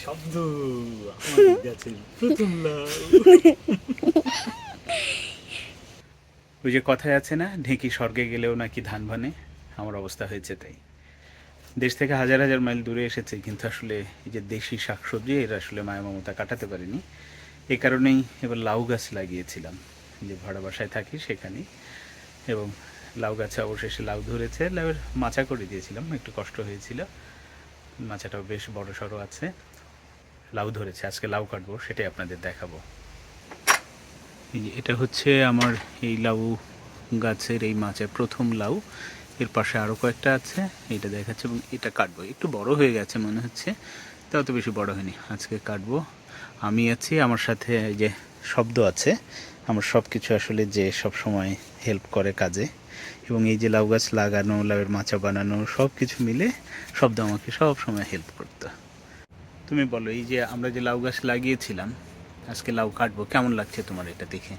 শব্দ আমাদের গাছের প্রথম লাউ। ওই যে কথায় আছে না, ঢেঁকি স্বর্গে গেলেও নাকি ধান ভানে, আমার অবস্থা হয়েছে তাই। দেশ থেকে হাজার হাজার মাইল দূরে এসেছে, কিন্তু আসলে এই যে দেশি শাকসবজি এর আসলে মায়া মমতা কাটাতে পারিনি। এই কারণেই এবার লাউ গাছ লাগিয়েছিলাম, যে ভাড়া বাসায় থাকি সেখানেই। এবং লাউ গাছে অবশেষে লাউ ধরেছে। লাউয়ের মাচা করে দিয়েছিলাম, একটু কষ্ট হয়েছিল। মাচাটাও বেশ বড় সড়ো আছে। লাউ ধরেছে, আজকে লাউ কাটবো, সেটাই আপনাদের দেখাবো। এই যে এটা হচ্ছে আমার এই লাউ গাছের এই মাচার প্রথম লাউ। এর পাশে আরও কয়েকটা আছে, এটা দেখাচ্ছে। এবং এটা কাটবো, একটু বড় হয়ে গেছে মনে হচ্ছে, তাও তো বেশি বড় হয়নি। আজকে কাটবো, আমি আছি, আমার সাথে এই যে শব্দ আছে, আমার সব কিছু আসলে যে সব সময় হেল্প করে কাজে। এবং এই যে লাউ গাছ লাগানো, লাউয়ের মাচা বানানো, সব কিছু মিলে শব্দ আমাকে সব সময় হেল্প করতো। তুমি বলো, এই যে আমরা যে লাউ গাছ লাগিয়েছিলাম, আজকে লাউ কাটবো, কেমন লাগছে তোমার এটা দেখে?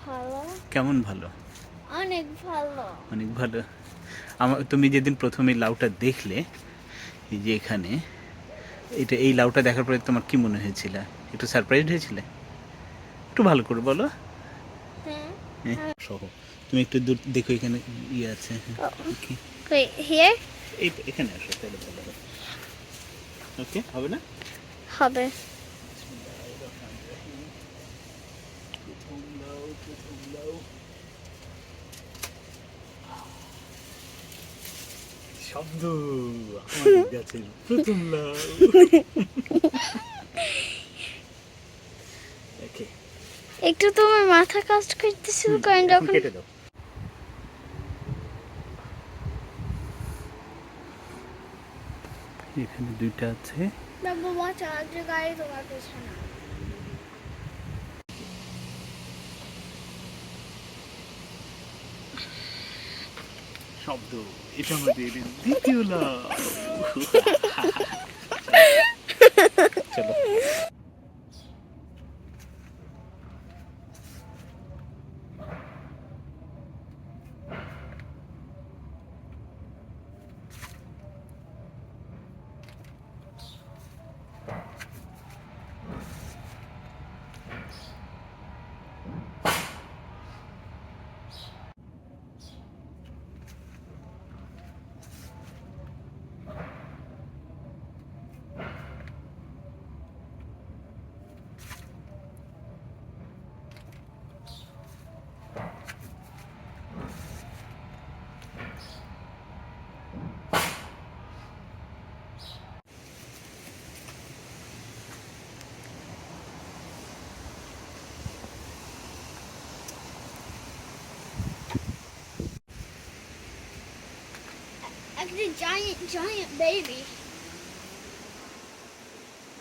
ভালো, কেমন ভালো? অনেক ভালো। অনেক ভালো। আমার, তুমি যেদিন প্রথমে লাউটা দেখলে, এই যে এখানে, এটা এই লাউটা দেখার পরে তোমার কি মনে হয়েছিল? একটু সারপ্রাইজড হয়েছিলে? একটু ভালো করে বলো। হ্যাঁ। হ্যাঁ সহ, তুমি একটু দূর দেখো, এখানে ইয়ে আছে। হ্যাঁ, ওকে। Wait, here? এই এখানে আসো, তাহলে ভালো হবে। ওকে, হবে না? হবে। প্রথম লাউ, প্রথম লাউ। শব্দ আমাদের গাছের প্রথম লাউ। ওকে, একটু তোমার মাথা কাজ করতেছিল কারণ এখন যখন কেটে দাও। এখানে দুইটা আছে। বাবা চার্জে গাড়ি তোমার পেছনে। শব্দ, এটা আমাদের দ্বিতীয় লাউ। চলো। Actually, giant baby.